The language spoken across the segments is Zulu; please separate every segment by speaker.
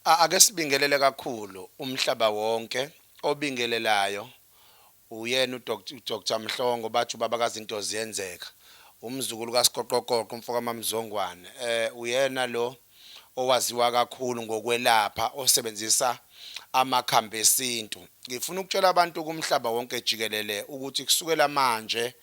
Speaker 1: Ake sibingelele kakhulu umhlaba wonke obingelelayo uyena uDr Mhlongo bathi ubabakazi into ziyenzeka umzukulu kaSiqoqoqoqo umfoka kaMamzongwane uyena lo owaziwa kakhulu ngokwelapha osebenzisa amakhambi esintu. Ngifuna ukutshela abantu kumhlaba wonke jikelele ukuthi kusukela manje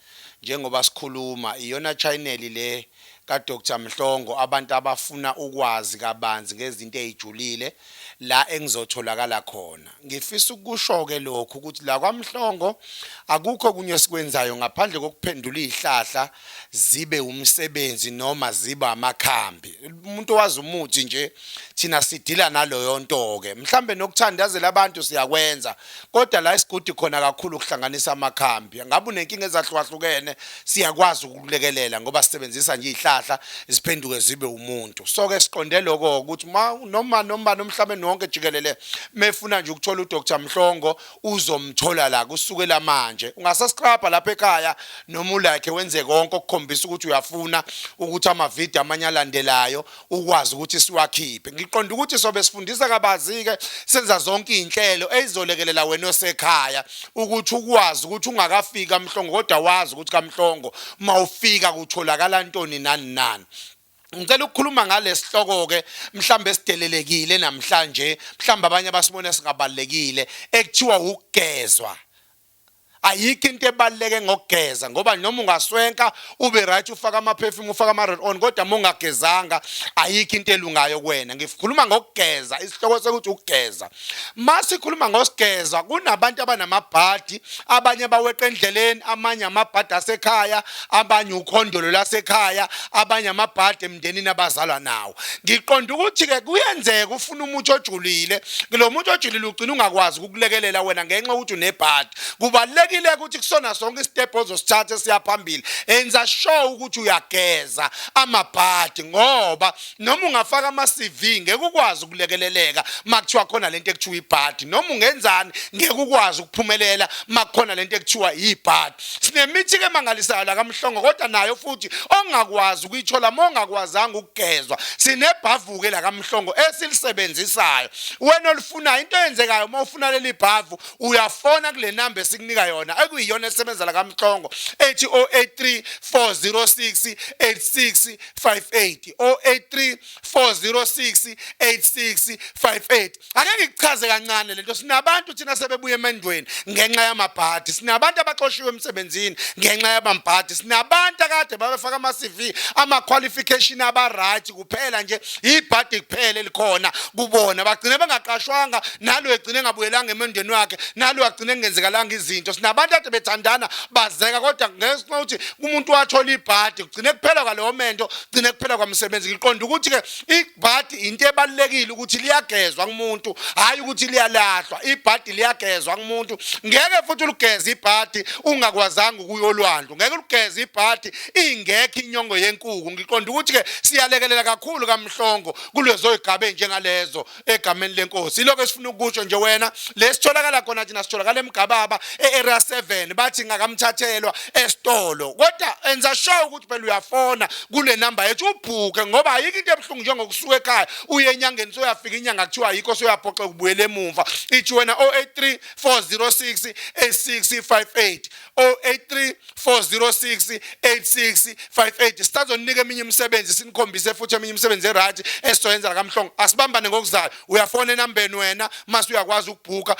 Speaker 1: njengoba sikhuluma iyona channel le kaDr Mhlongo abantu abafuna ukwazi kabanzi ngezinto ezijulile la engizotholakala khona. Ngifisa ukusho ke lokho ukuthi la kwaMhlongo akukho kunye sikwenzayo ngaphandle kokuphendula izihlahla zibe umsebenzi noma ziba amakhambi. Umuntu owazi umuthi nje thina sidila naloyo nto ke. Mhlambe nokuthandazela abantu siyakwenza kodwa la isigudi khona kakhulu ukuhlanganisa amakhambi. Ngabe unenkinga ezahlukahlukene siyakwazi ukulekelela ngoba sisebenzisa nje izihlahla ziphenduke zibe umuntu. So ke siqonde lokho ukuthi noma nomhlabeni wonke jikelele mefuna nje ukuthola uDr Mhlongo uzomthola la kusukela manje. Ungasubscribe lapha ekhaya noma ulike wenze konke okukhombisa ukuthi uyafuna ukuthi amavideo amanye alandelayo ukwazi ukuthi siwakhiphe. Ngiqonda ukuthi sobe sifundisa kabazi ke senza zonke izinhlelo ezizolekelela wena osekhaya ukuthi ukwazi ukuthi ungakafika Mhlongo kodwa wazi ukuthi kaMhlongo mawufika kutholakala ntoni nani. Ngicela ukukhuluma ngalesihloko ke mhlambe sidelelekile namhlanje mhlambe abanye abasibone singabalekile ekuthiwa ukugezwa. Ayikho into ebaleke ngokugeza ngoba noma ungaswenka ube right ufaka ama perfume ufaka ama roll on kodwa ungagezanga ayikho into elungayo kuwena. Ngikhuluma ngokugeza isihloko sokuthi ukugeza. Masikhuluma ngosigeza kunabantu abanamabhadi abanye baweqa endleleni amanye amabhadi asekhaya abanye ukhondolo lasekhaya abanye amabhadi emndenini abazalwa nawo. Ngiqonda ukuthi ke kuyenzeka ufuna umuthi ojulile lo muthi ojulile ugcina ungakwazi ukukulekelela wena ngenxa ukuthi unebhadi. Kubalulekile ukuthi kusona sonke istep ozosithatha siyaphambili enza sure ukuthi uyageza amabhadi ngoba noma ungafaka ama CV ngeke ukwazi ukulekeleleka makuthiwa khona lento ekuthiwa ibhadi noma ungenzani ngeke ukwazi ukuphumelela makukhona lento ekuthiwa ibhadi. Sinemithi ke mangalisayo la kaMhlongo kodwa nayo futhi ongakwazi ukuyithola mongakwazanga ukugezwa sinebhavu-ke la kaMhlongo esilisebenzisayo. Wena olifunayo into eyenzekayo uma ufuna leli bhavu uyafona kule number esikunika yona ekuyiyona esebenza la kaMhlongo ethi 083 406 8658 083 406 8658. Ake ngikuchaze kancane lento. Sinabantu thina sebebuye emendweni ngenxa yamabhadi, sinabantu abaxoshiwe emsebenzini ngenxa yamabhadi, sinabantu akade babefaka ama CV ama qualification aba right kuphela nje ibhadi kuphela elikhona kubona bagcine bengaqashwanga nalo egcine engabuyelanga emendweni wakhe nalo agcine engenzekalanga izinto. Sinabantu ade bethandana bazeka kodwa ngenxa ukuthi umuntu wathola ibhadi kugcine kuphela kwaleyo mento kugcine kuphela kwamsebenzi. Ngiqonda ukuthi ke ibhadi into ebalekile ukuthi liyagezwa kumuntu hayi ukuthi liyalahlwa. Ibhadi liyagezwa kumuntu ngeke futhi uligeza ibhadi ungakwazanga ukuyolwandla ngeke uligeza ibhadi ingekho inyongo yenkuku. Ngiqonda ukuthi ke siyalekelela kakhulu kaMhlongo kulezo igabe njengalezo egameni lenkosi. Lokho esifuna ukusho nje wena lesitholakala khona thina sitholakala eMgababa area 7 bathi ngakamthathelwa esitolo kodwa enza sure ukuthi phela uyafona kule number yethu ubhuke ngoba ayikho into ebhlungu njengokusuka ekhaya uye enyangeni soyafika inyanga kuthiwa ayikho soyaphoqa ukubuyela emuva. Ithi wena 083 406 8658 083 406 8658 sitazonika eminye imisebenzi sinikhombise futhi eminye imisebenzi eright esizoyenza la kaMhlongo. Asibambane ngokuzayo uyafona enambeni wena mase uyakwazi ukubhuka.